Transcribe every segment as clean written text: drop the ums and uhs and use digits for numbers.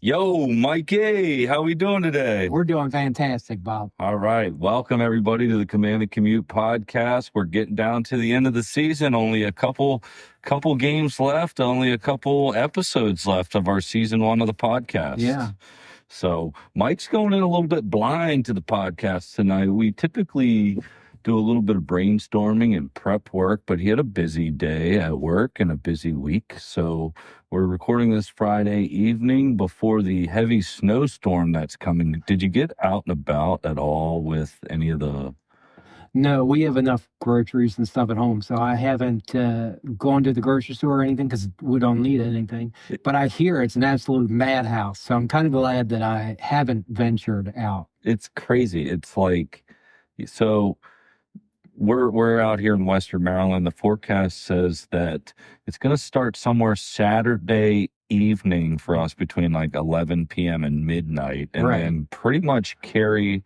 Yo, Mikey, how we doing today? We're doing fantastic, Bob. All right. Welcome, everybody, to the Commute podcast. We're getting down to the end of the season. Only a couple games left, only a couple episodes left of our season 1 of the podcast. Yeah. So Mike's going in a little bit blind to the podcast tonight. We typically do a little bit of brainstorming and prep work, but he had a busy day at work and a busy week. So we're recording this Friday evening before the heavy snowstorm that's coming. Did you get out and about at all with any of the... No, we have enough groceries and stuff at home, so I haven't gone to the grocery store or anything because we don't need anything. But I hear it's an absolute madhouse, so I'm kind of glad that I haven't ventured out. It's crazy. It's like... So... We're out here in Western Maryland. The forecast says that it's going to start somewhere Saturday evening for us between like 11 p.m. and midnight, and then pretty much carry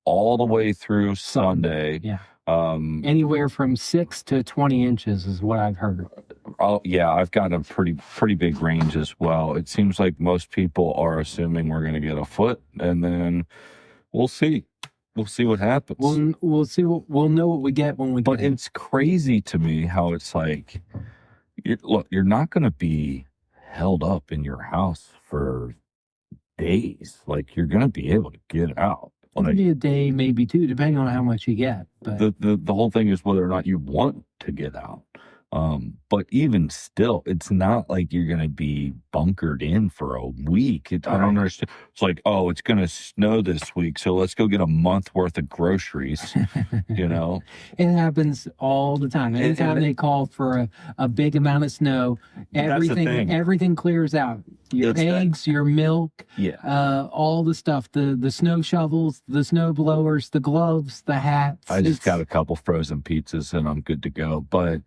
all the way through Sunday. Yeah. Anywhere from 6 to 20 inches is what I've heard. Oh yeah, I've got a pretty big range as well. It seems like most people are assuming we're going to get a foot, and then we'll see. We'll see what happens. We'll see. We'll know what we get when we get. But it's crazy to me how it's like, you're not going to be held up in your house for days. Like, you're going to be able to get out. Maybe a day, maybe two, depending on how much you get. But the whole thing is whether or not you want to get out. But even still, it's not like you're going to be bunkered in for a week. I don't understand. It's like, oh, it's going to snow this week, so let's go get a month worth of groceries, It happens all the time. Anytime they call for a big amount of snow, everything clears out. Your eggs, your milk, all the stuff, the snow shovels, the snow blowers, the gloves, the hats. I just got a couple frozen pizzas and I'm good to go. But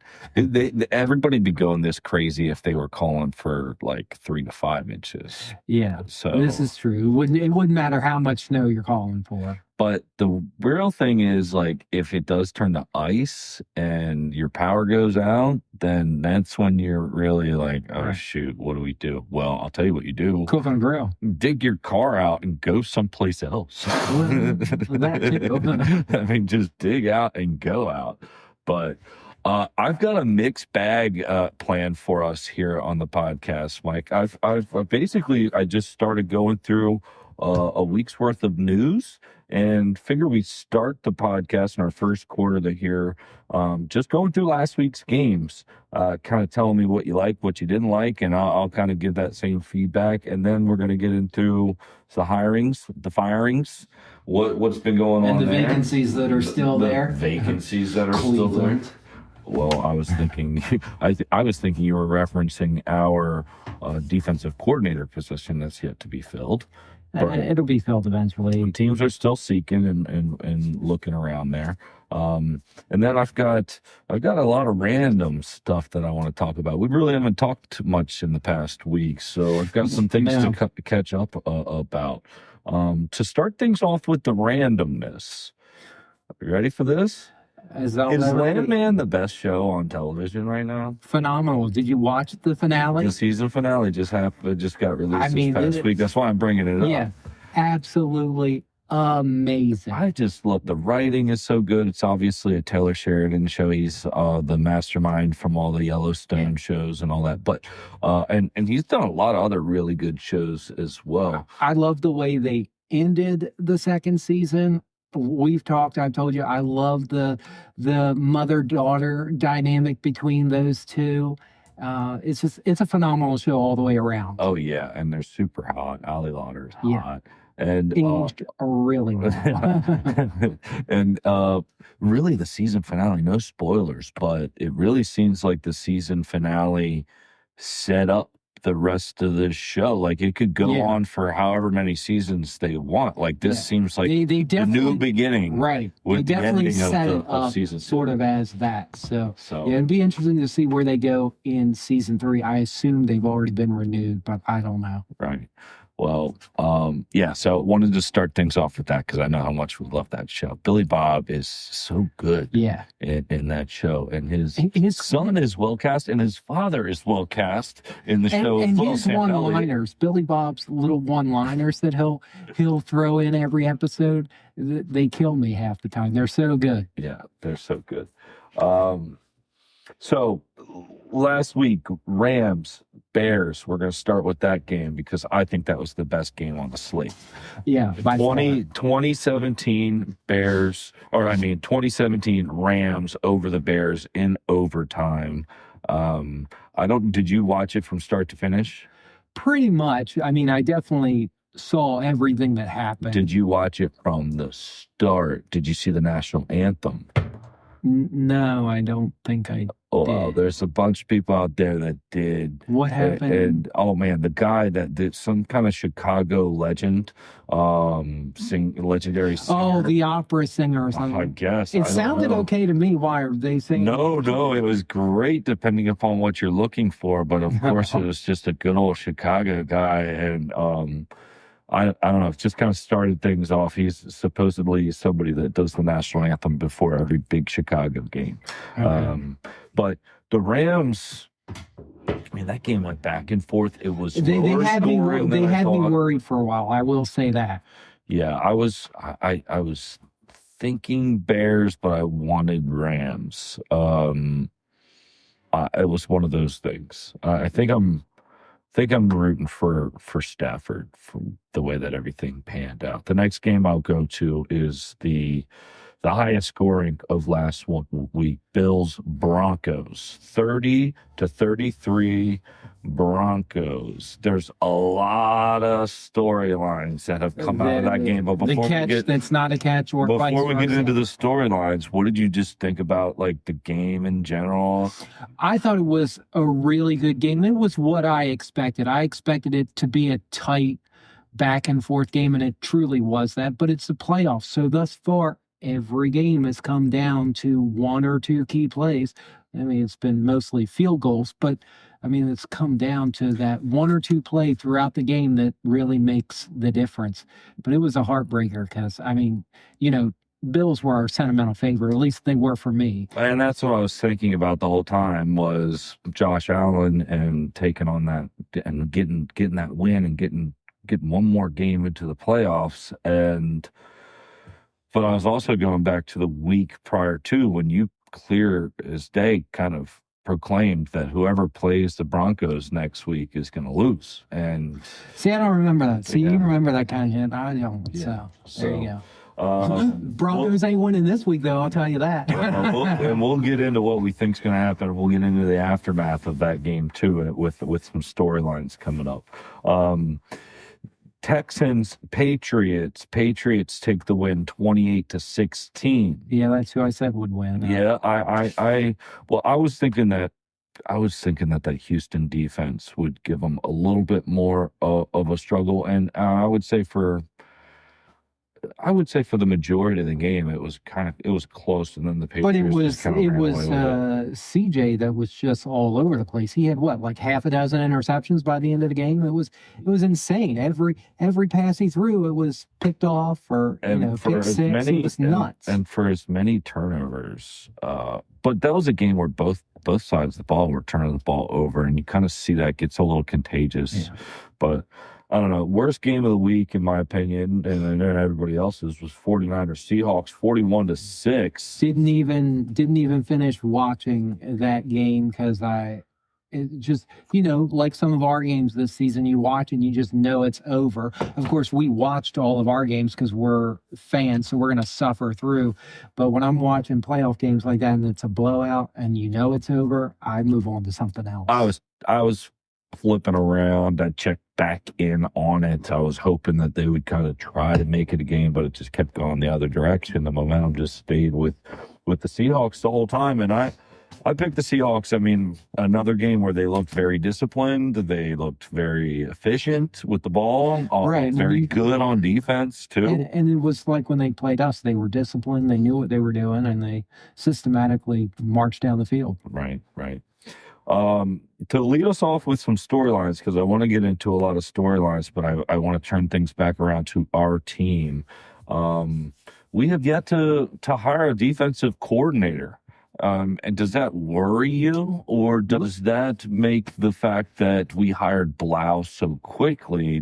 everybody'd be going this crazy if they were calling for like 3 to 5 inches. Yeah, so this is true. It wouldn't matter how much snow you're calling for. But the real thing is, like, if it does turn to ice and your power goes out, then that's when you're really like, oh, shoot, what do we do? Well, I'll tell you what you do. Cook and grill. Dig your car out and go someplace else. That too. I mean, just dig out and go out. But I've got a mixed bag planned for us here on the podcast, Mike. I've basically, I just started going through a week's worth of news, and figure we start the podcast in our first quarter of the year, just going through last week's games, kind of telling me what you like, what you didn't like, and I'll kind of give that same feedback. And then we're going to get into the hirings, the firings, what's been going on and the there. Vacancies that are still there. Vacancies that are still there. Well, I was thinking, I was thinking you were referencing our defensive coordinator position that's yet to be filled. But it'll be filled eventually. Teams are still seeking and looking around there. And then I've got a lot of random stuff that I want to talk about. We really haven't talked much in the past week, so I've got some things to catch up about. To start things off with the randomness. Are you ready for this? Is Landman the best show on television right now? Phenomenal. Did you watch the finale? The season finale just got released this past week. That's why I'm bringing it up. Yeah, absolutely amazing. I just love the writing is so good. It's obviously a Taylor Sheridan show. He's the mastermind from all the Yellowstone shows and all that. But and he's done a lot of other really good shows as well. I love the way they ended the second season. I've told you, I love the mother-daughter dynamic between those two. It's a phenomenal show all the way around. Oh yeah, and they're super hot. Ali Lauder's hot. And aged really well. And really the season finale, no spoilers, but it really seems like the season finale set up the rest of the show. Like, it could go on for however many seasons they want. Like, this seems like they the new beginning. Right. With they definitely the set ending it up season sort of as that. So yeah, it'd be interesting to see where they go in season 3. I assume they've already been renewed, but I don't know. Right. Well, yeah, so wanted to start things off with that because I know how much we love that show. Billy Bob is so good in that show, and his son is well cast, and his father is well cast in the show. And his one-liners, Billy Bob's little one-liners that he'll throw in every episode, they kill me half the time. They're so good. Yeah, they're so good. So last week, Rams, Bears, we're going to start with that game because I think that was the best game on the slate. Yeah. 2017 Rams over the Bears in overtime. Did you watch it from start to finish? Pretty much. I mean, I definitely saw everything that happened. Did you watch it from the start? Did you see the national anthem? No, I don't think I did. Well, there's a bunch of people out there that did. What happened? And oh man, the guy that did some kind of Chicago legend, legendary singer. Oh, the opera singer or something. I guess. It sounded okay to me. Why are they saying? No, it was great depending upon what you're looking for. But of course, it was just a good old Chicago guy. And I don't know, it just kind of started things off. He's supposedly somebody that does the national anthem before every big Chicago game. Okay. But the Rams, I mean, that game went back and forth. It was they had me worried for a while. I will say that. Yeah, I was thinking Bears, but I wanted Rams. It was one of those things. I think I'm rooting for Stafford from the way that everything panned out. The next game I'll go to is the highest scoring of last week, Bills Broncos, 30-33 Broncos. There's a lot of storylines that have come out of that game. But before that's not a catch or before we get into the storylines, what did you just think about like the game in general? I thought it was a really good game. It was what I expected. I expected it to be a tight back and forth game, and it truly was that. But it's the playoffs, so thus far every game has come down to one or two key plays. I mean, it's been mostly field goals, but I mean, it's come down to that one or two play throughout the game that really makes the difference. But it was a heartbreaker because, I mean, Bills were our sentimental favorite. At least they were for me. And that's what I was thinking about the whole time was Josh Allen and taking on that and getting that win and getting one more game into the playoffs. But I was also going back to the week prior to when you clear as day kind of proclaimed that whoever plays the Broncos next week is going to lose. And see, I don't remember that. See, you remember that kind of shit. I don't. Yeah. So there you go. Broncos ain't winning this week, though. I'll tell you that. We'll get into what we think's going to happen. We'll get into the aftermath of that game too, with some storylines coming up. Texans, Patriots take the win 28-16. Yeah, that's who I said would win. Yeah, I was thinking that that Houston defense would give them a little bit more of a struggle, and I would say for the majority of the game, it was close, and then the Patriots. But it was CJ that was just all over the place. He had like half a dozen interceptions by the end of the game. It was insane. Every pass he threw, it was picked off or pick six. It was nuts. And for as many turnovers, but that was a game where both sides of the ball were turning the ball over, and you kind of see that gets a little contagious. Yeah. But I don't know. Worst game of the week, in my opinion, and I know everybody else's, was 49ers Seahawks 41-6. Didn't even finish watching that game because like some of our games this season, you watch and you just know it's over. Of course, we watched all of our games because we're fans, so we're going to suffer through. But when I'm watching playoff games like that and it's a blowout and it's over, I move on to something else. I was flipping around. I checked back in on it. I was hoping that they would kind of try to make it a game, but it just kept going the other direction. The momentum just stayed with the Seahawks the whole time, and I picked the Seahawks. I mean, another game where they looked very disciplined. They looked very efficient with the ball. Right. Very good on defense, too. And it was like when they played us, they were disciplined. They knew what they were doing, and they systematically marched down the field. Right. To lead us off with some storylines, because I want to get into a lot of storylines, but I want to turn things back around to our team. We have yet to hire a defensive coordinator. And does that worry you, or does that make the fact that we hired Blough so quickly?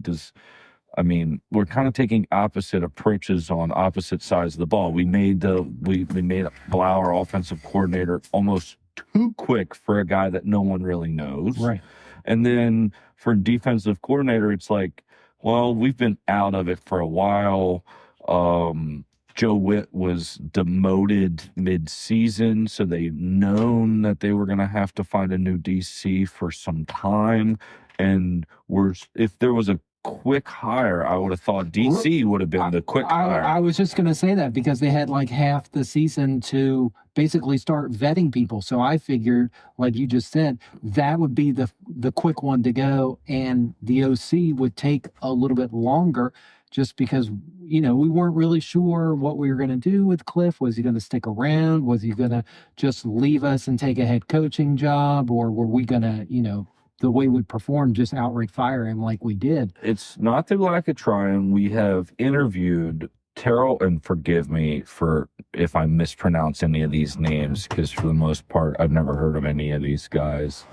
We're kind of taking opposite approaches on opposite sides of the ball. We made Blough our offensive coordinator almost too quick for a guy that no one really knows. Right. And then for defensive coordinator, it's like, well, we've been out of it for a while. Joe Witt was demoted mid-season, so they've known that they were going to have to find a new DC for some time. And if there was a quick hire, I would have thought DC would have been the quick hire. I was just going to say that because they had like half the season to basically start vetting people. So I figured, like you just said, that would be the quick one to go, and the OC would take a little bit longer just because, we weren't really sure what we were going to do with Cliff. Was he going to stick around? Was he going to just leave us and take a head coaching job? Or were we going to, the way we performed, just outright fire him like we did? It's not through lack of trying. We have interviewed Terrell, and forgive me for if I mispronounce any of these names, because for the most part, I've never heard of any of these guys.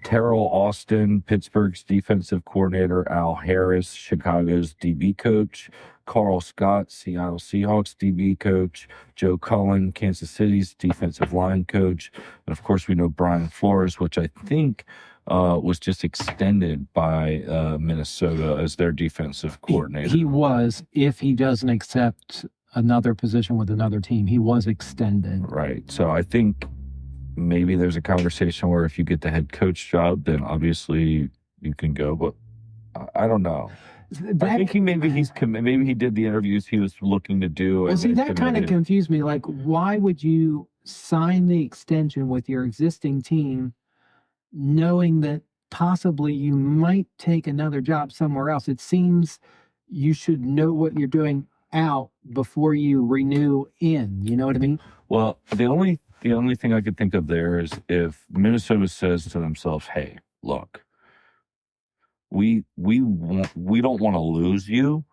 Terrell Austin, Pittsburgh's defensive coordinator. Al Harris, Chicago's DB coach. Carl Scott, Seattle Seahawks DB coach. Joe Cullen, Kansas City's defensive line coach. And of course, we know Brian Flores, which I think was just extended by Minnesota as their defensive coordinator. He was, if he doesn't accept another position with another team, he was extended. Right. So I think maybe there's a conversation where if you get the head coach job, then obviously you can go, but I don't know. I think maybe he did the interviews he was looking to do. Well, see, that kind of confused me. Like, why would you sign the extension with your existing team knowing that possibly you might take another job somewhere else? It seems you should know what you're doing out before you renew in. You know what I mean? Well, the only thing I could think of there is if Minnesota says to themselves, "Hey, look, we don't want to lose you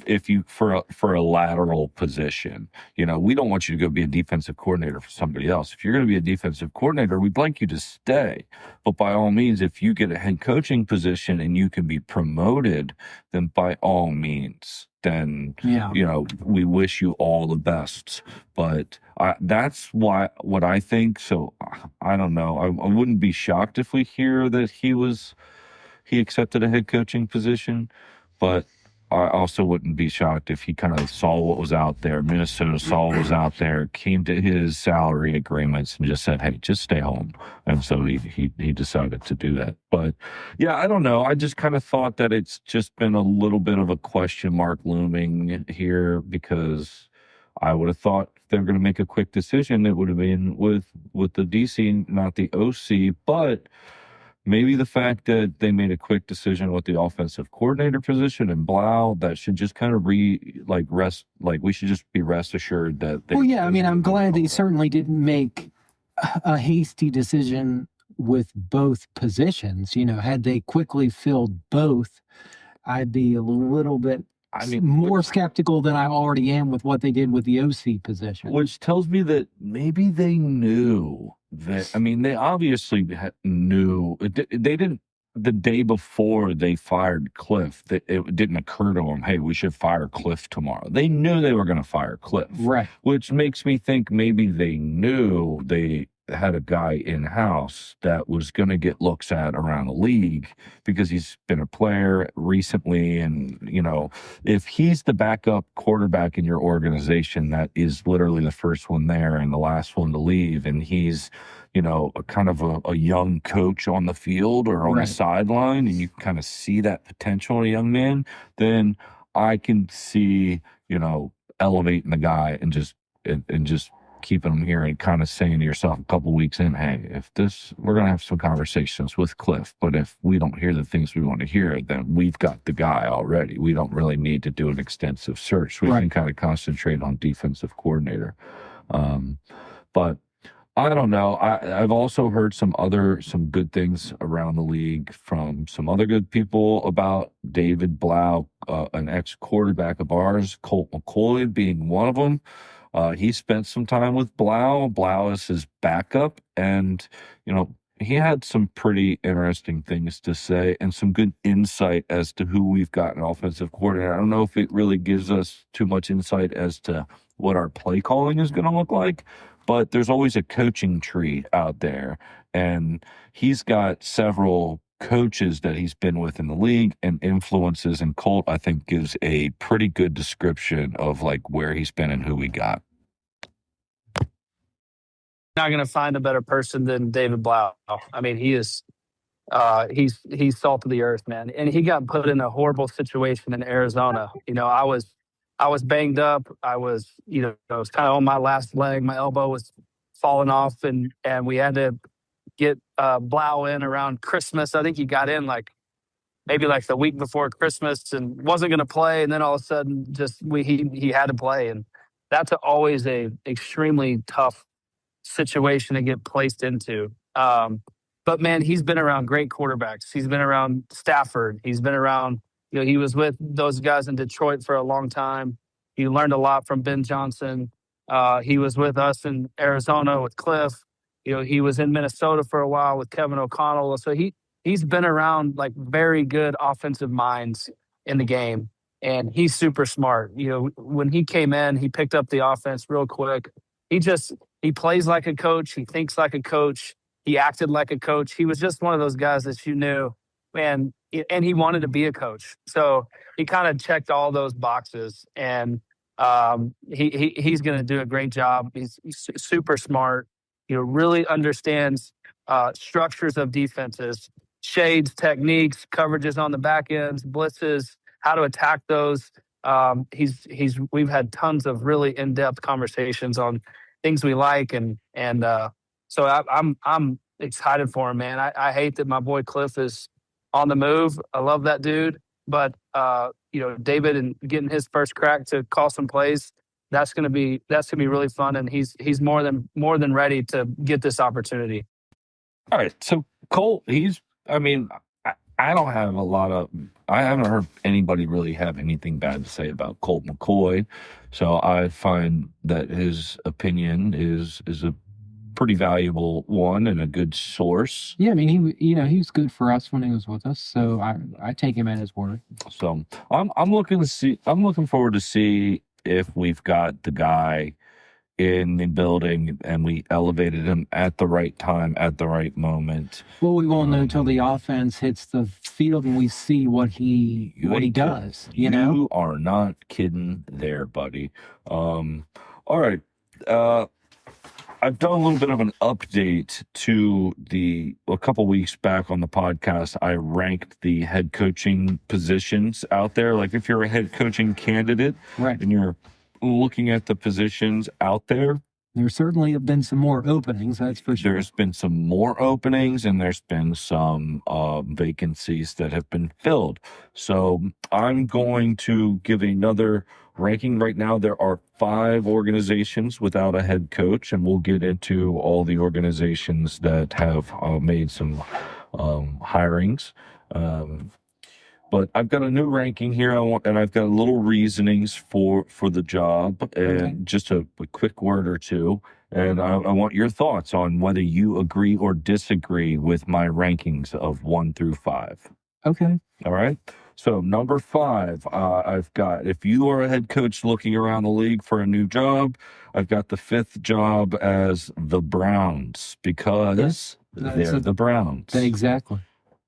if you for a lateral position. We don't want you to go be a defensive coordinator for somebody else. If you're going to be a defensive coordinator, we'd like you to stay. But by all means, if you get a head coaching position and you can be promoted, then by all means, then we wish you all the best." But that's what I think. So I don't know. I wouldn't be shocked if we hear that he accepted a head coaching position, but I also wouldn't be shocked if he kind of saw what was out there. Minnesota saw what was out there, came to his salary agreements and just said, "Hey, just stay home." And so he decided to do that. But yeah, I don't know. I just kind of thought that it's just been a little bit of a question mark looming here, because I would have thought if they were going to make a quick decision, it would have been with the DC, not the OC. But maybe the fact that they made a quick decision with the offensive coordinator position and Blough, that should just kind of we should just be rest assured that they... Well, yeah, I'm glad they certainly didn't make a hasty decision with both positions. Had they quickly filled both, I'd be a little bit more skeptical than I already am with what they did with the OC position. Which tells me that maybe they knew that. They obviously knew. They didn't. The day before they fired Cliff, it didn't occur to them, "Hey, we should fire Cliff tomorrow." They knew they were going to fire Cliff. Right. Which makes me think maybe they knew they had a guy in-house that was going to get looks at around the league because he's been a player recently. And, if he's the backup quarterback in your organization, that is literally the first one there and the last one to leave, and he's, a kind of a young coach on the field or on the sideline, and you kind of see that potential in a young man, then I can see, elevating the guy and just keeping them here and kind of saying to yourself a couple weeks in, "Hey, we're going to have some conversations with Cliff, but if we don't hear the things we want to hear, then we've got the guy already. We don't really need to do an extensive search. We can kind of concentrate on defensive coordinator." But I don't know. I've also heard some good things around the league from some other good people about David Blough, an ex-quarterback of ours, Colt McCoy being one of them. He spent some time with Blough. Blough is his backup, and he had some pretty interesting things to say and some good insight as to who we've got an offensive coordinator. I don't know if it really gives us too much insight as to what our play calling is going to look like, but there's always a coaching tree out there, and he's got several coaches that he's been with in the league and influences, and Colt, I think, gives a pretty good description of like where he's been and who we got. Not going to find a better person than David Blough. I mean, he is he's salt of the earth, man. And he got put in a horrible situation in Arizona. I was banged up. I was kind of on my last leg. My elbow was falling off, and we had to get Blough in around Christmas. I think he got in maybe the week before Christmas and wasn't going to play, and then all of a sudden he had to play, and that's always a extremely tough situation to get placed into. But man, he's been around great quarterbacks. He's been around Stafford. He's been around, he was with those guys in Detroit for a long time. He learned a lot from Ben Johnson. He was with us in Arizona with Cliff. He was in Minnesota for a while with Kevin O'Connell. So he's been around very good offensive minds in the game, and he's super smart. When he came in, he picked up the offense real quick. He plays like a coach. He thinks like a coach. He acted like a coach. He was just one of those guys that man, and he wanted to be a coach. So he kind of checked all those boxes, and he's going to do a great job. He's super smart. Really understands structures of defenses, shades, techniques, coverages on the back ends, blitzes, how to attack those. We've had tons of really in-depth conversations on things we like, and so I'm excited for him, man. I hate that my boy Cliff is on the move. I love that dude, but David and getting his first crack to call some plays, that's gonna be really fun, and he's more than ready to get this opportunity. All right, so Colt, I haven't heard anybody really have anything bad to say about Colt McCoy. So I find that his opinion is a pretty valuable one and a good source. Yeah, he was good for us when he was with us. So I take him at his word. So I'm looking forward to see if we've got the guy in the building and we elevated him at the right time, at the right moment. Well, we won't know until the offense hits the field and we see what he does. You are not kidding there, buddy. All right. I've done a little bit of an update to a couple weeks back on the podcast. I ranked the head coaching positions out there. Like if you're a head coaching candidate, right, and you're looking at the positions out there, there certainly have been some more openings, that's for sure. There's been some more openings, and there's been some vacancies that have been filled. So I'm going to give another ranking. Right now, there are 5 organizations without a head coach, and we'll get into all the organizations that have made some hirings. But I've got a new ranking here, and I've got little reasonings for the job, and just a quick word or two. And I want your thoughts on whether you agree or disagree with my rankings of 1 through 5. Okay. All right. So number 5, I've got, if you are a head coach looking around the league for a new job, I've got the 5th job as the Browns, because they're the Browns. Exactly.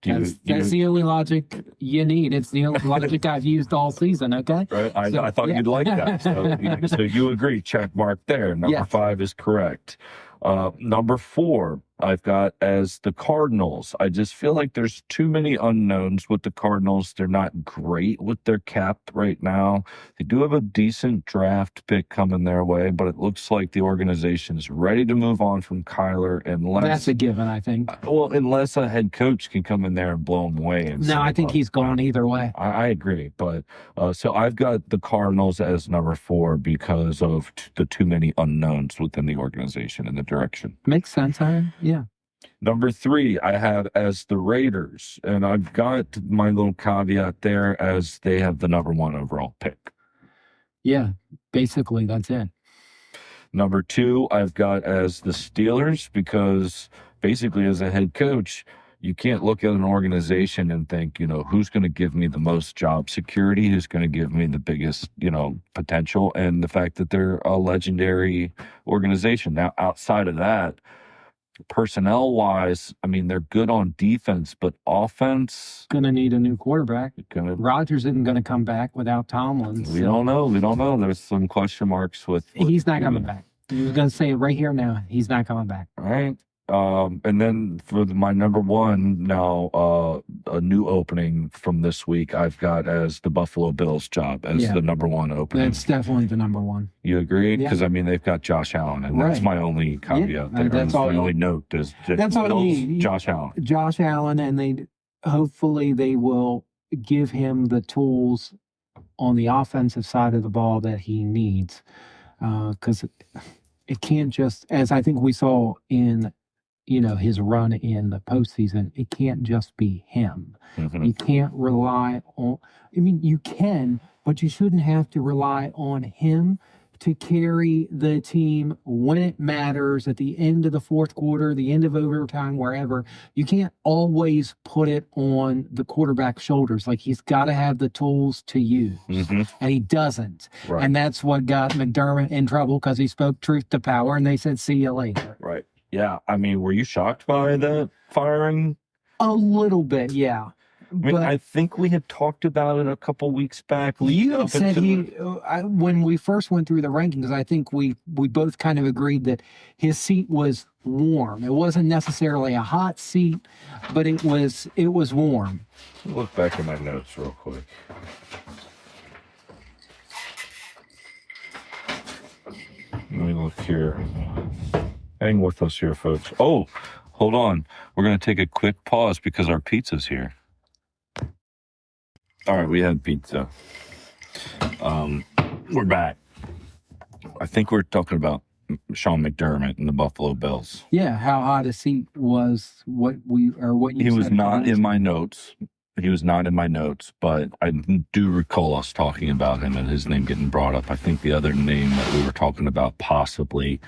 That's the only logic you need. It's the only logic I've used all season, okay? Right. I thought you'd like that. So you agree. Check mark there. Number 5 is correct. Number 4, I've got as the Cardinals. I just feel like there's too many unknowns with the Cardinals. They're not great with their cap right now. They do have a decent draft pick coming their way, but it looks like the organization is ready to move on from Kyler unless... That's a given, I think. Well, unless a head coach can come in there and blow them away. And no, I think he's gone either way. I agree. But so I've got the Cardinals as number 4 because of the too many unknowns within the organization and the direction. Makes sense, yeah. Number 3, I have as the Raiders, and I've got my little caveat there as they have the number 1 overall pick. Yeah, basically that's it. Number 2, I've got as the Steelers because basically as a head coach, you can't look at an organization and think, who's going to give me the most job security, who's going to give me the biggest, potential, and the fact that they're a legendary organization. Now, outside of that, personnel-wise, I mean, they're good on defense, but offense... Going to need a new quarterback. Rodgers isn't going to come back without Tomlin. We don't know. There's some question marks with he's not coming back. He was going to say it right here now. He's not coming back. All right. And then for my number 1 now, a new opening from this week, I've got as the Buffalo Bills job as the number 1 opening. That's definitely the number 1. You agree? Because Yeah. I mean, they've got Josh Allen, and that's my only caveat there. That's all my only note is that's all you need. Josh Allen. Josh Allen, and hopefully they will give him the tools on the offensive side of the ball that he needs, because it can't just, as I think we saw in his run in the postseason, it can't just be him. Mm-hmm. You can't rely on, you can, but you shouldn't have to rely on him to carry the team when it matters at the end of the fourth quarter, the end of overtime, wherever. You can't always put it on the quarterback's shoulders. Like, he's got to have the tools to use, and he doesn't. Right. And that's what got McDermott in trouble, because he spoke truth to power, and they said, see you later. Right. Yeah, I mean, were you shocked by the firing? A little bit, yeah. I think we had talked about it a couple weeks back. You had said when we first went through the rankings, I think we both kind of agreed that his seat was warm. It wasn't necessarily a hot seat, but it was warm. Look back at my notes real quick. Let me look here. Hang with us here, folks. Oh, hold on. We're going to take a quick pause because our pizza's here. All right, we had pizza. We're back. I think we're talking about Sean McDermott and the Buffalo Bills. Yeah, how hot a seat was what you He was said not last in my notes. He was not in my notes, but I do recall us talking about him and his name getting brought up. I think the other name that we were talking about possibly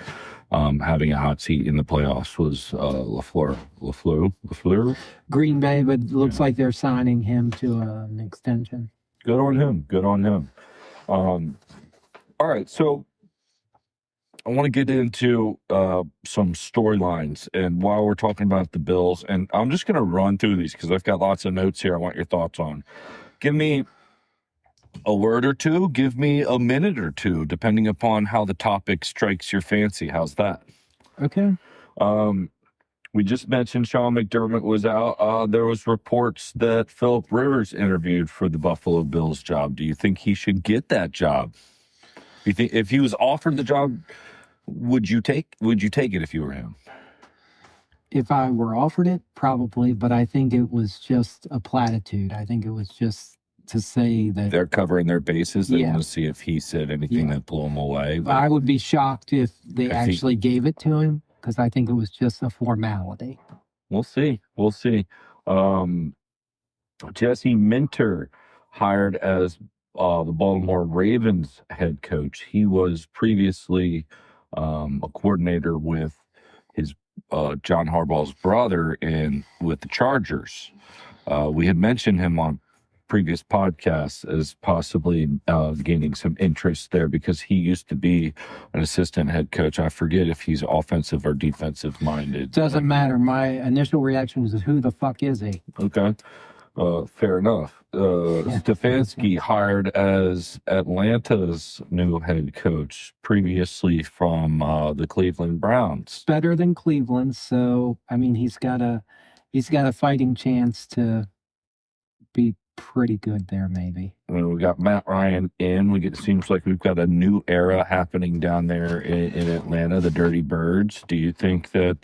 having a hot seat in the playoffs was LaFleur. Green Bay, but it looks like they're signing him to an extension. Good on him. All right, so I want to get into some storylines, and while we're talking about the Bills, and I'm just going to run through these because I've got lots of notes here I want your thoughts on. Give me a word or two, give me a minute or two, depending upon how the topic strikes your fancy. How's that? Okay. We just mentioned Sean McDermott was out. There was reports that Phillip Rivers interviewed for the Buffalo Bills job. Do you think he should get that job? Do you think if he was offered the job, would you take it if you were him? If I were offered it, probably, but I think it was just a platitude. I think it was just to say that they're covering their bases. They want to see if he said anything that blew him away. But I would be shocked if they actually gave it to him, because I think it was just a formality. We'll see. Jesse Minter hired as the Baltimore Ravens head coach. He was previously a coordinator with his John Harbaugh's brother with the Chargers. We had mentioned him on previous podcasts as possibly gaining some interest there because he used to be an assistant head coach. I forget if he's offensive or defensive minded. Doesn't matter. My initial reaction was, who the fuck is he? Okay. Fair enough. Stefanski hired as Atlanta's new head coach, previously from the Cleveland Browns. Better than Cleveland, so I mean he's got a fighting chance to be pretty good there, maybe. We got Matt Ryan in. It seems like we've got a new era happening down there in Atlanta, the Dirty Birds. Do you think that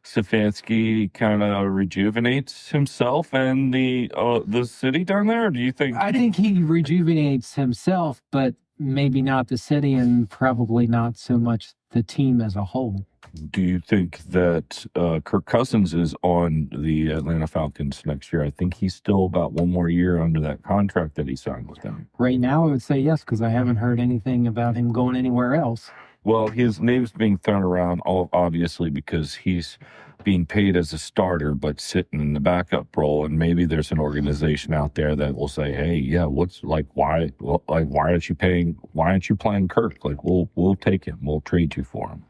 Stefanski kind of rejuvenates himself and the city down there? Or do you think? I think he rejuvenates himself, but maybe not the city, and probably not so much the team as a whole. Do you think that Kirk Cousins is on the Atlanta Falcons next year? I think he's still about one more year under that contract that he signed with them. Right now, I would say yes, because I haven't heard anything about him going anywhere else. Well, his name's being thrown around, obviously, because he's being paid as a starter, but sitting in the backup role. And maybe there's an organization out there that will say, "Hey, yeah, why aren't you paying? Why aren't you playing Kirk? Like, we'll take him. We'll trade you for him."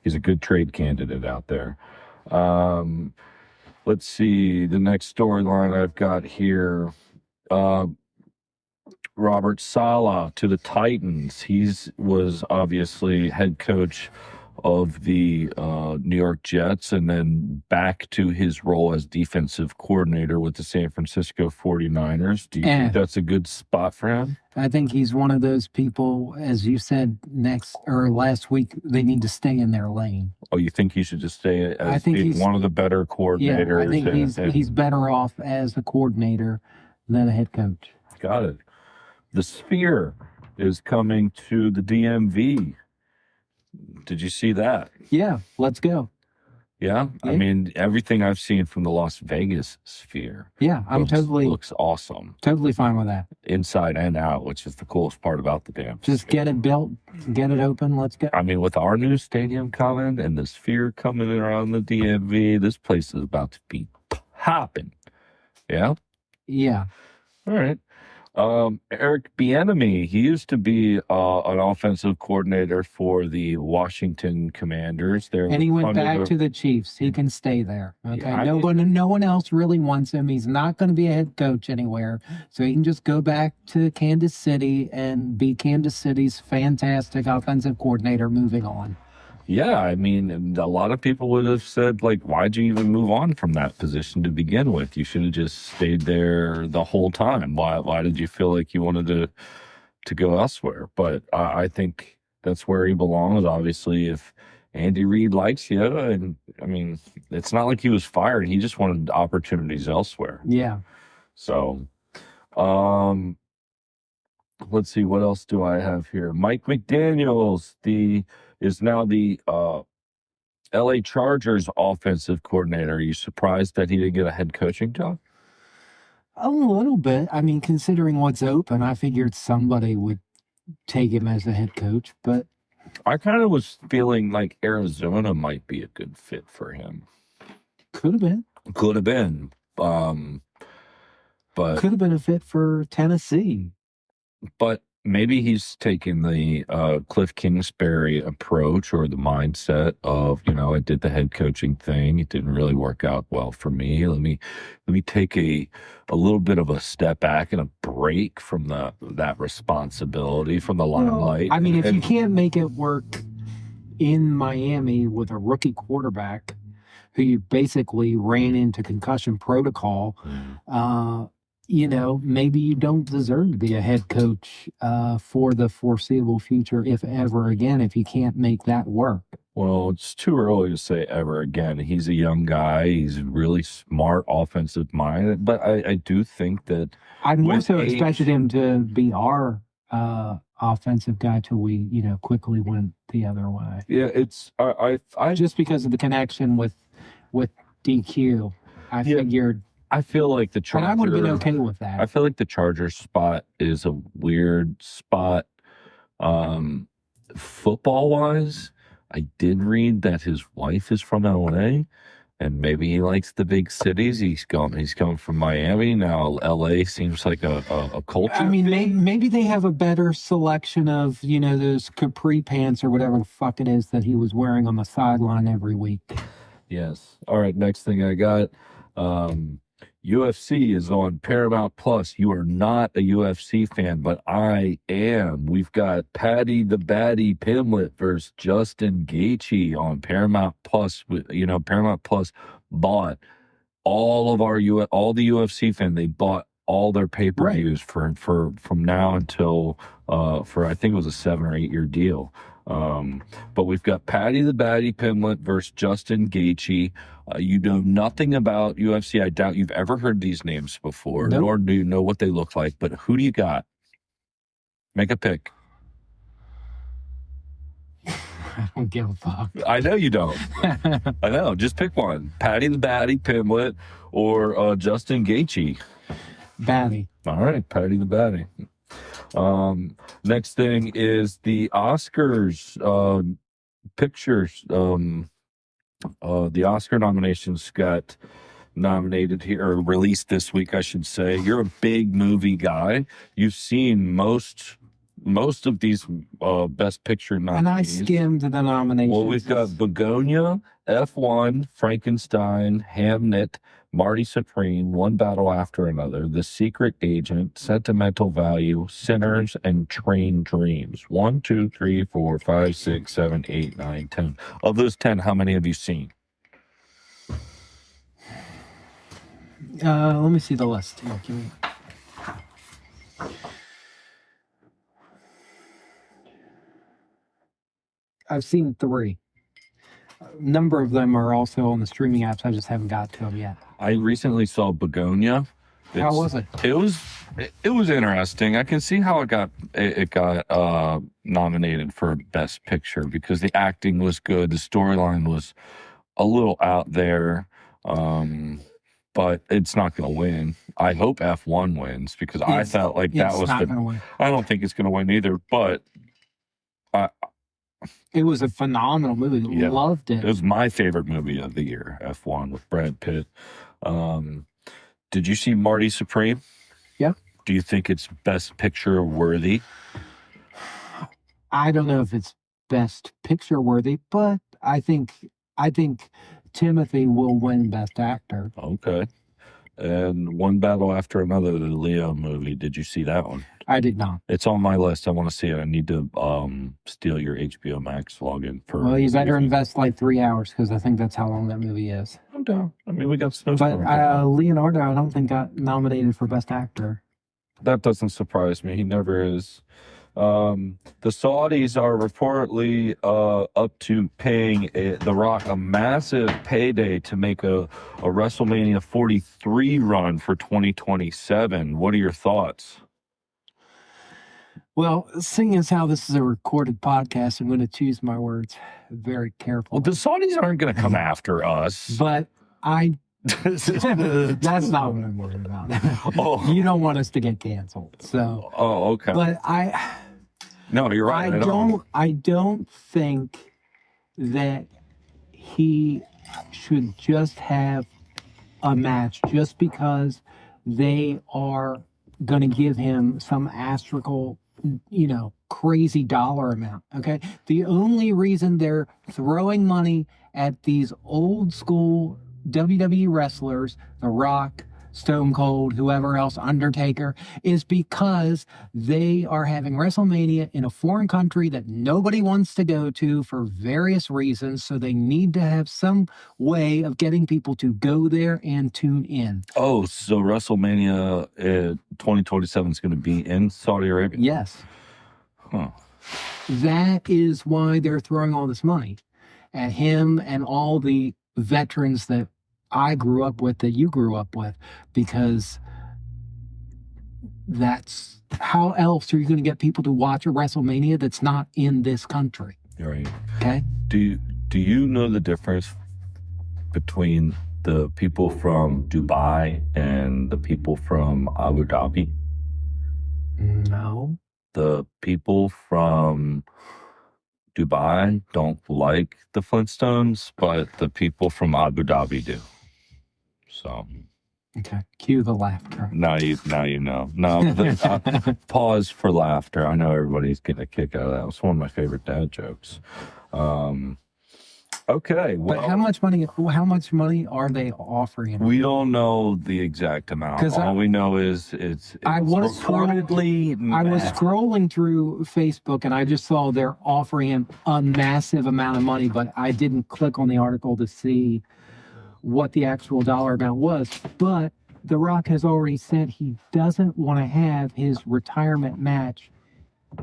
He's a good trade candidate out there. Let's see the next storyline I've got here. Robert Saleh to the Titans. Was obviously head coach of the New York Jets, and then back to his role as defensive coordinator with the San Francisco 49ers. Do you think that's a good spot for him? I think he's one of those people, as you said last week, they need to stay in their lane. Oh, you think he should just stay as being one of the better coordinators? Yeah, I think he's better off as a coordinator than a head coach. Got it. The Sphere is coming to the DMV. Did you see that? Yeah, let's go. Yeah? I mean, everything I've seen from the Las Vegas Sphere. Yeah, looks awesome. Totally fine with that. Inside and out, which is the coolest part about the damn Just Sphere. get it built, get it open, let's go. I mean, with our new stadium coming and the Sphere coming around the DMV, this place is about to be popping. Yeah? Yeah. All right. Eric Bieniemy, he used to be an offensive coordinator for the Washington Commanders. And he went back to the Chiefs. He can stay there. Okay. Yeah, no one else really wants him. He's not going to be a head coach anywhere. So he can just go back to Kansas City and be Kansas City's fantastic offensive coordinator moving on. Yeah, I mean, a lot of people would have said, like, why'd you even move on from that position to begin with? You should have just stayed there the whole time. Why did you feel like you wanted to go elsewhere? But I think that's where he belongs. Obviously, if Andy Reid likes you, and I mean, it's not like he was fired. He just wanted opportunities elsewhere. Yeah. So, let's see, what else do I have here? Mike McDaniels, is now the LA Chargers offensive coordinator. Are you surprised that he didn't get a head coaching job? A little bit. I mean, considering what's open, I figured somebody would take him as a head coach, but I kind of was feeling like Arizona might be a good fit for him. Could have been. Could have been. But could have been a fit for Tennessee. But maybe he's taking the Cliff Kingsbury approach or the mindset of, I did the head coaching thing. It didn't really work out well for me. Let me take a little bit of a step back and a break from that responsibility, from the limelight. I mean, if you can't make it work in Miami with a rookie quarterback who you basically ran into concussion protocol, maybe you don't deserve to be a head coach for the foreseeable future, if ever again, if you can't make that work. Well, it's too early to say ever again. He's a young guy. He's really smart, offensive minded. But I do think that I more so expected him to be our offensive guy till we, quickly went the other way. Yeah, it's I just because of the connection with DQ. I figured. I feel like the Chargers. And I would have been okay with that. I feel like the Chargers spot is a weird spot, football wise. I did read that his wife is from LA, and maybe he likes the big cities. He's coming from Miami now. LA seems like a culture. I mean, maybe they have a better selection of those capri pants or whatever the fuck it is that he was wearing on the sideline every week. Yes. All right. Next thing I got. UFC is on Paramount Plus. You are not a UFC fan, but I am. We've got Patty the Batty Pimlet versus Justin Gaethje on Paramount Plus. Paramount Plus bought all the UFC fans. They bought all their pay-per-views for from now until for I think it was a 7 or 8 year deal. But we've got Patty the Batty Pimlet versus Justin Gaethje. You know nothing about UFC. I doubt you've ever heard these names before, nor do you know what they look like. But who do you got? Make a pick. I don't give a fuck. I know you don't. I know. Just pick one. Patty the Batty Pimlet or Justin Gaethje. Batty. All right, Patty the Batty. Next thing is the Oscars pictures. The Oscar nominations got nominated here, or released this week, I should say. You're a big movie guy. You've seen most of these Best Picture nominees. And I skimmed the nominations. Well, we've got Begonia, F1, Frankenstein, Hamnet, Marty Supreme, One Battle After Another, The Secret Agent, Sentimental Value, Sinners, and Train Dreams. 1, 2, 3, 4, 5, 6, 7, 8, 9, 10. Of those 10, how many have you seen? Let me see the list. I've seen 3. A number of them are also on the streaming apps. I just haven't got to them yet. I recently saw Begonia. How was it? It was interesting. I can see how it got nominated for Best Picture because the acting was good. The storyline was a little out there, but it's not going to win. I hope F1 wins because I felt like that was not gonna win. I don't think it's going to win either, but it was a phenomenal movie. Yeah. Loved it. It was my favorite movie of the year, F1 with Brad Pitt. Did you see Marty Supreme? Yeah. Do you think it's Best Picture worthy? I don't know if it's Best Picture worthy, but I think Timothy will win Best Actor. Okay. And One Battle After Another, the Leo movie. Did you see that one? I did not. It's on my list. I want to see it. I need to steal your HBO Max login for. Well, you better invest like 3 hours because I think that's how long that movie is. I'm down. I mean, we got Snowstorm. But Leonardo, I don't think got nominated for Best Actor. That doesn't surprise me. He never is. The Saudis are reportedly up to paying The Rock a massive payday to make a WrestleMania 43 run for 2027. What are your thoughts? Well, seeing as how this is a recorded podcast, I'm going to choose my words very carefully. Well, the Saudis aren't going to come after us. But that's not what I'm worried about. Oh. You don't want us to get canceled. So. Oh, okay. But No, you're right. I don't think that he should just have a match just because they are going to give him some astronomical, crazy dollar amount. Okay. The only reason they're throwing money at these old school WWE wrestlers, The Rock, Stone Cold, whoever else, Undertaker, is because they are having WrestleMania in a foreign country that nobody wants to go to for various reasons. So they need to have some way of getting people to go there and tune in. Oh, so WrestleMania 2027 is going to be in Saudi Arabia? Yes. Huh. That is why they're throwing all this money at him and all the veterans that I grew up with, that you grew up with, because that's how else are you going to get people to watch a WrestleMania that's not in this country? Right. Okay. Do you know the difference between the people from Dubai and the people from Abu Dhabi? No. The people from Dubai don't like the Flintstones, but the people from Abu Dhabi do. So, okay, cue the laughter. Now you know. No, pause for laughter. I know everybody's getting a kick out of that. It was one of my favorite dad jokes. Okay. But how much money are they offering? We don't know the exact amount. All we know is it's I was scrolling through Facebook and I just saw they're offering him a massive amount of money, but I didn't click on the article to see what the actual dollar amount was. But The Rock has already said he doesn't want to have his retirement match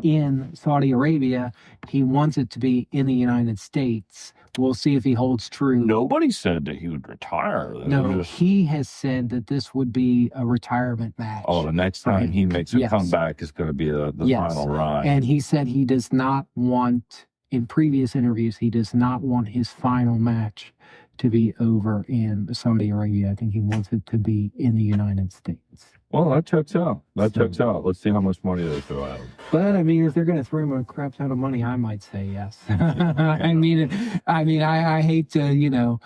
in Saudi Arabia. He wants it to be in the United States. We'll see if he holds true. Nobody said that he would retire. He has said that this would be a retirement match. Oh, the next time he makes a comeback is going to be the final ride. And he said he does not want, in previous interviews, he does not want his final match to be over in Saudi Arabia. I think he wants it to be in the United States. Well, that checks out. Checks out. Let's see how much money they throw at him. But I mean, if they're going to throw him a crap ton of money, I might say yes. I hate to,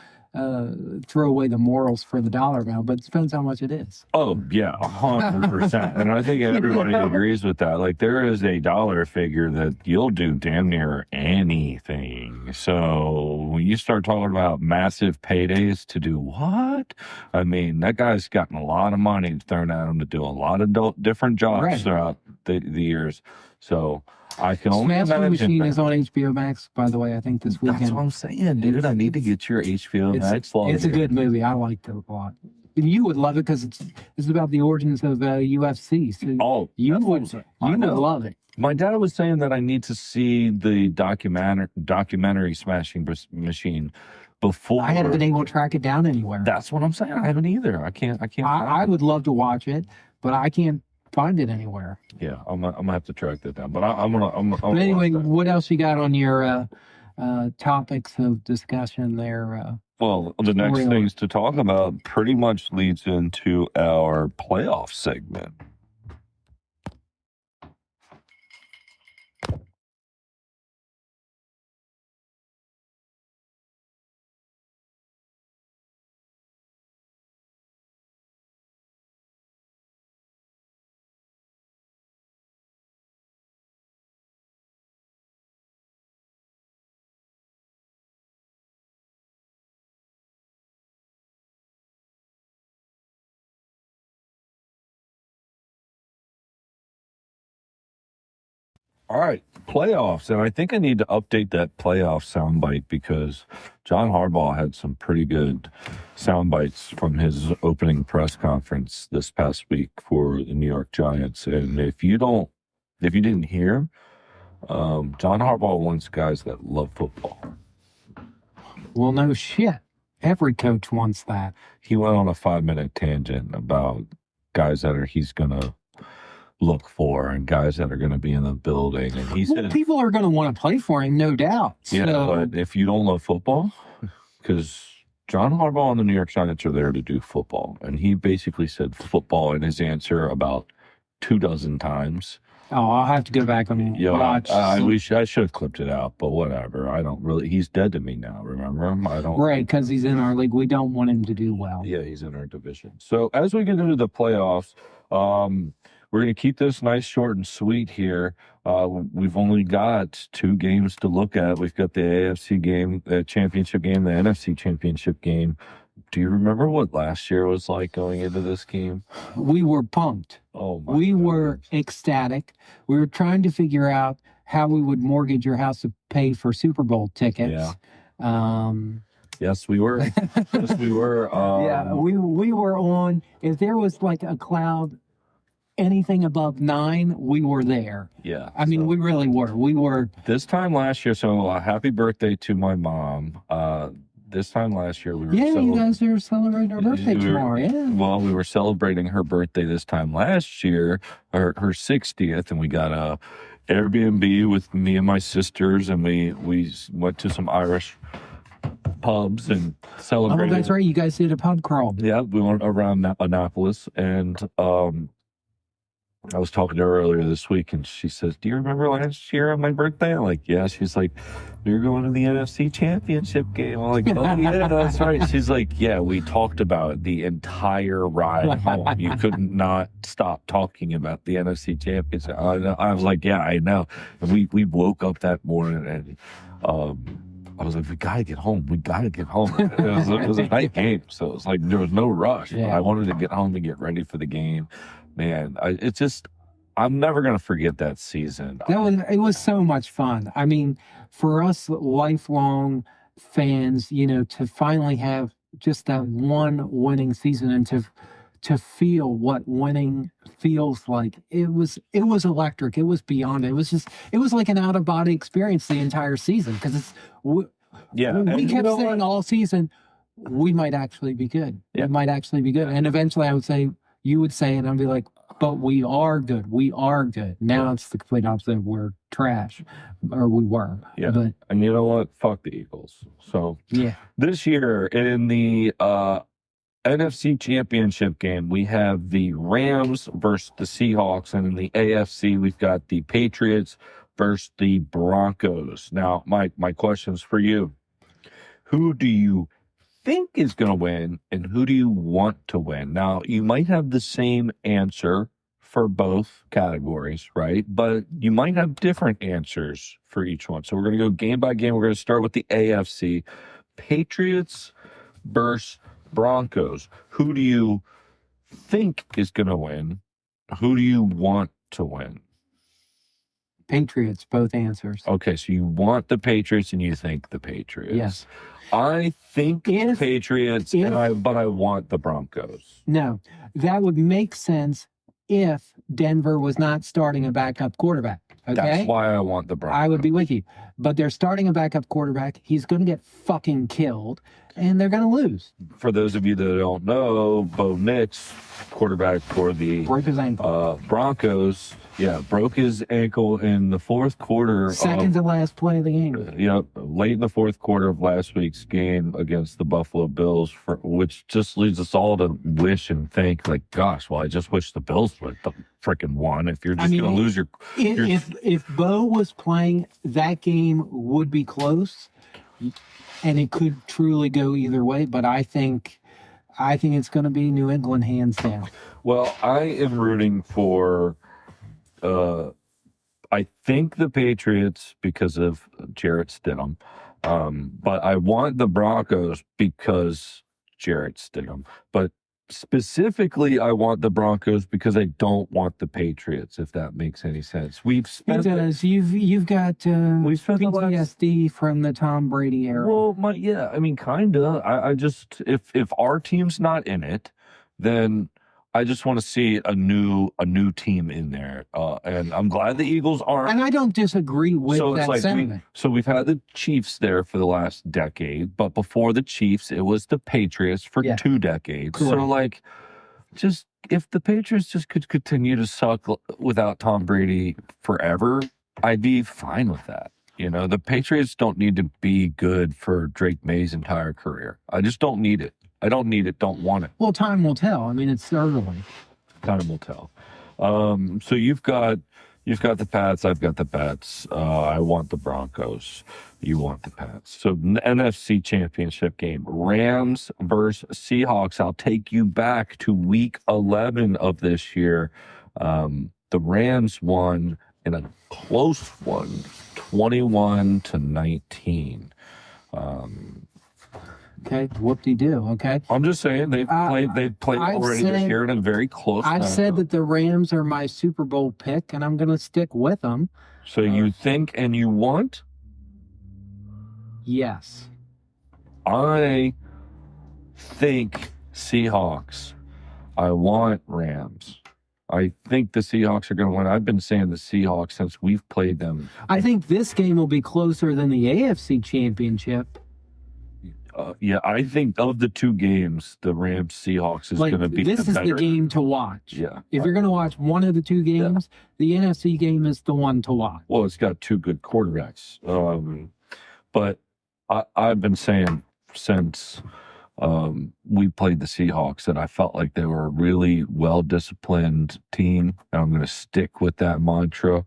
throw away the morals for the dollar amount, but it depends how much it is. Oh yeah, 100%. And I think everybody agrees with that. Like, there is a dollar figure that you'll do damn near anything. So when you start talking about massive paydays to do what? I mean, that guy's gotten a lot of money thrown at him to do a lot of different jobs throughout the years. So I can only imagine. Machine is on HBO Max, by the way. I think this weekend. That's what I'm saying, dude. I need to get your HBO Max log. It's a good movie. I liked it a lot. You would love it because it's about the origins of UFC. So you would love it. My dad was saying that I need to see the documentary Smashing Machine before. I haven't been able to track it down anywhere. That's what I'm saying. I haven't either. I can't. I would love to watch it, but I can't find it anywhere. Yeah, I'm gonna have to track that down. But I'm But anyway, what else you got on your topics of discussion there? Well, the next things to talk about pretty much leads into our playoff segment. All right, playoffs. And I think I need to update that playoff soundbite because John Harbaugh had some pretty good sound bites from his opening press conference this past week for the New York Giants. And if you didn't hear, John Harbaugh wants guys that love football. Well, no shit. Every coach wants that. He went on a 5-minute tangent about guys that he's going to look for and guys that are going to be in the building. And he said people are going to want to play for him, no doubt. Yeah, but if you don't love football, because John Harbaugh and the New York Giants are there to do football, and he basically said football in his answer about 24 times. Oh, I'll have to go back and watch. I should have clipped it out, but whatever. I don't really. He's dead to me now. Remember him? I don't. Right, because he's in our league. We don't want him to do well. Yeah, he's in our division. So as we get into the playoffs, we're going to keep this nice, short, and sweet here. We've only got 2 games to look at. We've got the AFC game, the championship game, the NFC championship game. Do you remember what last year was like going into this game? We were pumped. Oh, my We goodness. were ecstatic. We were trying to figure out how we would mortgage your house to pay for Super Bowl tickets. Yeah. Yes, we were. Yes, we were. Yeah, we were on. If there was like a cloud, anything above 9, we were there. Yeah. I mean, we really were. We were. This time last year, so happy birthday to my mom. This time last year, we were you guys are celebrating her birthday tomorrow. Yeah. Well, we were celebrating her birthday this time last year, her 60th, and we got a Airbnb with me and my sisters, and we went to some Irish pubs and celebrated. Oh, that's right. You guys did a pub crawl. Yeah, we went around Annapolis, and I was talking to her earlier this week, and she says, "Do you remember last year on my birthday?" I'm like, "Yeah." She's like, "We were going to the NFC Championship game." I'm like, "Oh yeah, that's right." She's like, "Yeah, we talked about it the entire ride home. You could not stop talking about the NFC Championship." I was like, "Yeah, I know." And we woke up that morning, and I was like, we got to get home. We got to get home. It was a night game. So it was like, there was no rush. Yeah. But I wanted to get home to get ready for the game. Man, I'm never going to forget that season. It was so much fun. I mean, for us lifelong fans, to finally have just that one winning season and to feel what winning feels like, it was electric. It was beyond it. It was like an out of body experience the entire season, because we kept saying all season, we might actually be good. Yeah. We might actually be good. And eventually you would say it, and I'd be like, but we are good. We are good. Now it's the complete opposite. We're trash, or we were. Yeah. But, and you know what? Fuck the Eagles. So yeah. This year in the NFC Championship game, we have the Rams versus the Seahawks, and in the AFC, we've got the Patriots versus the Broncos. Now, my question's for you. Who do you think is going to win, and who do you want to win? Now, you might have the same answer for both categories, right? But you might have different answers for each one. So we're going to go game by game. We're going to start with the AFC. Patriots versus Broncos. Who do you think is going to win? Who do you want to win? Patriots, both answers. Okay, so you want the Patriots and you think the Patriots. Yes. I think Patriots, but I want the Broncos. No, that would make sense if Denver was not starting a backup quarterback. Okay? That's why I want the Broncos. I would be with you. But they're starting a backup quarterback. He's going to get fucking killed, and they're going to lose. For those of you that don't know, Bo Nix, quarterback for the broke his ankle. Broncos, broke his ankle in the fourth quarter. Second to last play of the game. Late in the fourth quarter of last week's game against the Buffalo Bills, which just leads us all to wish and think, like, gosh, well, I just wish the Bills would the freaking won. If you're just going to lose your... If Bo was playing, that game would be close, and it could truly go either way, but I think it's going to be New England hands down. Well, I am rooting for... I think the Patriots because of Jarrett Stidham, but I want the Broncos because Jarrett Stidham. But specifically, I want the Broncos because I don't want the Patriots. If that makes any sense, It does. You've got PTSD from the Tom Brady era. Well, kinda. I just if our team's not in it, then I just want to see a new team in there, and I'm glad the Eagles aren't. And I don't disagree with that sentiment. We've had the Chiefs there for the last decade, but before the Chiefs, it was the Patriots for 2 decades. Correct. So, if the Patriots just could continue to suck without Tom Brady forever, I'd be fine with that. The Patriots don't need to be good for Drake May's entire career. I just don't need it. I don't need it, don't want it. Well, time will tell. I mean, it's early. Time will tell. So you've got the Pats, I've got the Pats. I want the Broncos. You want the Pats. So NFC Championship game, Rams versus Seahawks. I'll take you back to week 11 of this year. The Rams won in a close one, 21-19. Okay, whoop-de-doo, okay? I'm just saying they've played already this year in a very close I've said that the Rams are my Super Bowl pick, and I'm going to stick with them. So you think and you want? Yes. I think Seahawks. I want Rams. I think the Seahawks are going to win. I've been saying the Seahawks since we've played them. I think this game will be closer than the AFC Championship. I think of the 2 games, the Rams Seahawks is going to be this is the game to watch. Yeah. If you're going to watch one of the 2 games, the NFC game is the one to watch. Well, it's got 2 good quarterbacks. But I've been saying since we played the Seahawks that I felt like they were a really well-disciplined team, and I'm going to stick with that mantra.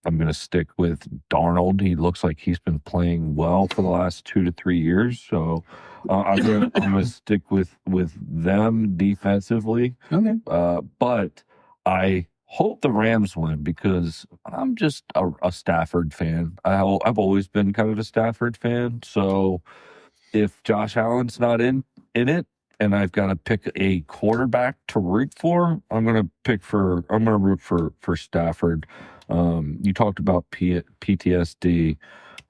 I'm going to stick with Darnold. He looks like he's been playing well for the last 2 to 3 years. So I'm going to stick with them defensively. Okay. But I hope the Rams win because I'm just a Stafford fan. I've always been kind of a Stafford fan. So if Josh Allen's not in it, and I've got to pick a quarterback to root for, I'm gonna root for Stafford. You talked about PTSD.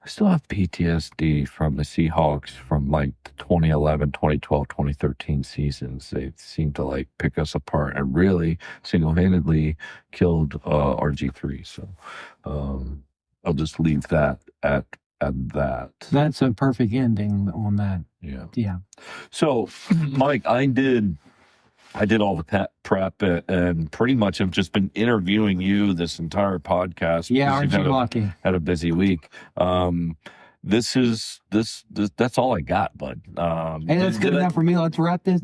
I still have PTSD from the Seahawks from like the 2011, 2012, 2013 seasons. They seemed to like pick us apart and really single-handedly killed RG3. So I'll just leave that at that. That's a perfect ending on that. Yeah. Yeah. So, Mike, I did all the prep and pretty much have just been interviewing you this entire podcast. Yeah, aren't you lucky? Had a busy week. This that's all I got, bud. Hey, that's good enough for me. Let's wrap this.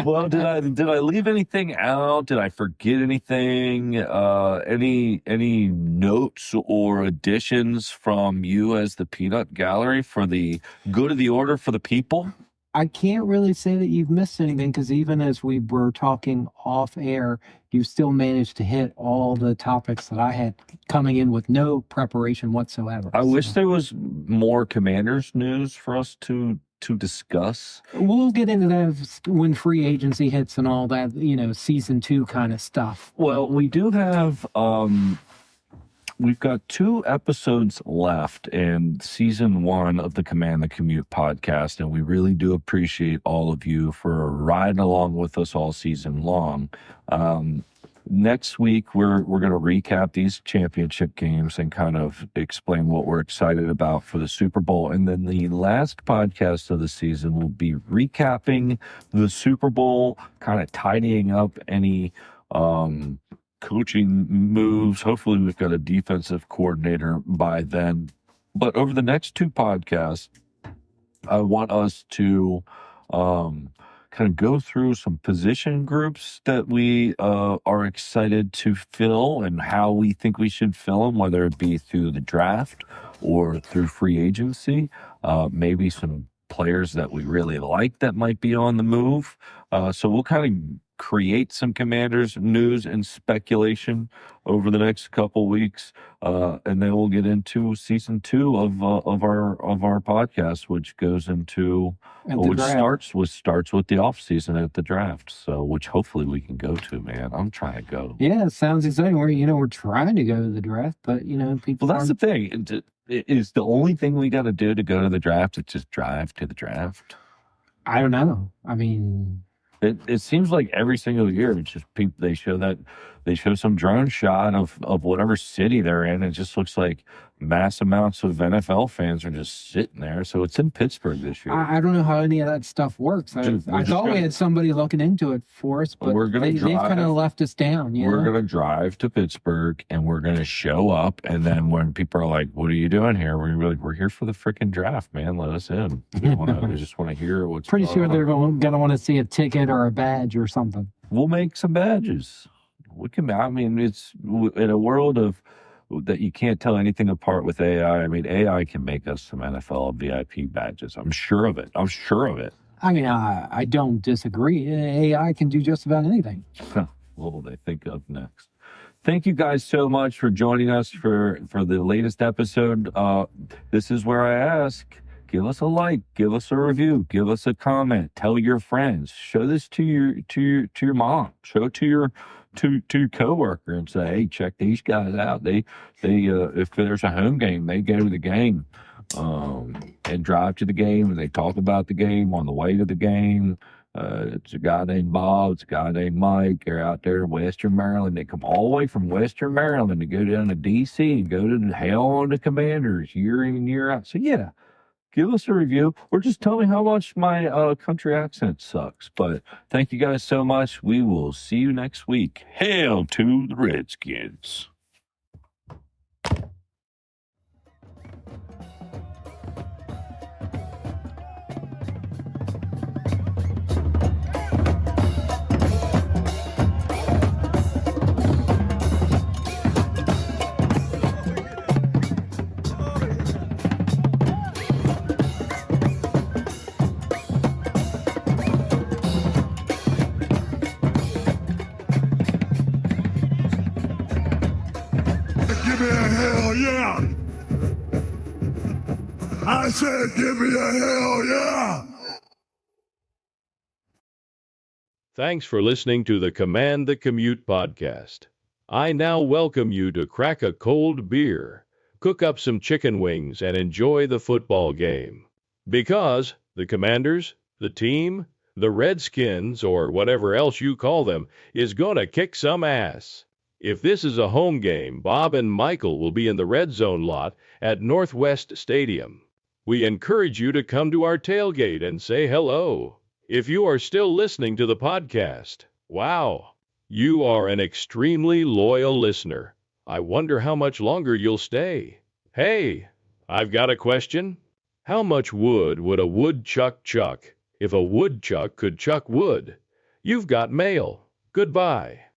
Well, did I leave anything out? Did I forget anything? Any notes or additions from you as the peanut gallery for the good of the order for the people? I can't really say that you've missed anything because even as we were talking off air, you still managed to hit all the topics that I had coming in with no preparation whatsoever. I wish there was more Commanders news for us to discuss. We'll get into that when free agency hits and all that, season 2 kind of stuff. Well, we do have we've got 2 episodes left in season 1 of the Command the Commute podcast, and we really do appreciate all of you for riding along with us all season long. Next week, we're going to recap these championship games and kind of explain what we're excited about for the Super Bowl. And then the last podcast of the season will be recapping the Super Bowl, kind of tidying up any coaching moves. Hopefully we've got a defensive coordinator by then. But over the next 2 podcasts, I want us to kind of go through some position groups that we are excited to fill and how we think we should fill them, whether it be through the draft or through free agency. Maybe some players that we really like that might be on the move. So we'll kind of create some Commanders news and speculation over the next couple weeks, and then we'll get into season 2 of our podcast, which goes into starts with the off season at the draft. So, which hopefully we can go to. Man, I'm trying to go. Yeah, it sounds exciting. We're trying to go to the draft, but people. Well, that's the thing. Is the only thing we got to do to go to the draft is just drive to the draft? I don't know. I mean. It seems like every single year it's just people they show some drone shot of whatever city they're in. It just looks like mass amounts of NFL fans are just sitting there. So it's in Pittsburgh this year. I don't know how any of that stuff works. I thought we had somebody looking into it for us, but they've kind of left us down. We're going to drive to Pittsburgh and we're going to show up. And then when people are like, "What are you doing here?" We're here for the freaking draft, man. Let us in. We just want to hear what's pretty sure they're going to want to see a ticket or a badge or something. We'll make some badges. We can. I mean, it's in a world of that you can't tell anything apart with AI. I mean, AI can make us some NFL VIP badges. I'm sure of it. I mean, I don't disagree. AI can do just about anything. What will they think of next? Thank you guys so much for joining us for the latest episode. This is where I ask. Give us a like, give us a review, give us a comment, tell your friends, show this to your mom, show it to your coworker and say, "Hey, check these guys out. They if there's a home game, they go to the game and drive to the game and they talk about the game on the way to the game." It's a guy named Bob, it's a guy named Mike. They're out there in Western Maryland. They come all the way from Western Maryland to go down to DC and go to hell on the Commanders year in and year out. So yeah. Give us a review or just tell me how much my country accent sucks. But thank you guys so much. We will see you next week. Hail to the Redskins. yeah. I said, give me a hell yeah. Thanks for listening to the Command the Commute podcast. I now welcome you to crack a cold beer, cook up some chicken wings, and enjoy the football game. Because the Commanders, the team, the Redskins, or whatever else you call them, is gonna kick some ass. If this is a home game, Bob and Michael will be in the red zone lot at Northwest Stadium. We encourage you to come to our tailgate and say hello. If you are still listening to the podcast, wow, you are an extremely loyal listener. I wonder how much longer you'll stay. Hey, I've got a question. How much wood would a woodchuck chuck if a woodchuck could chuck wood? You've got mail. Goodbye.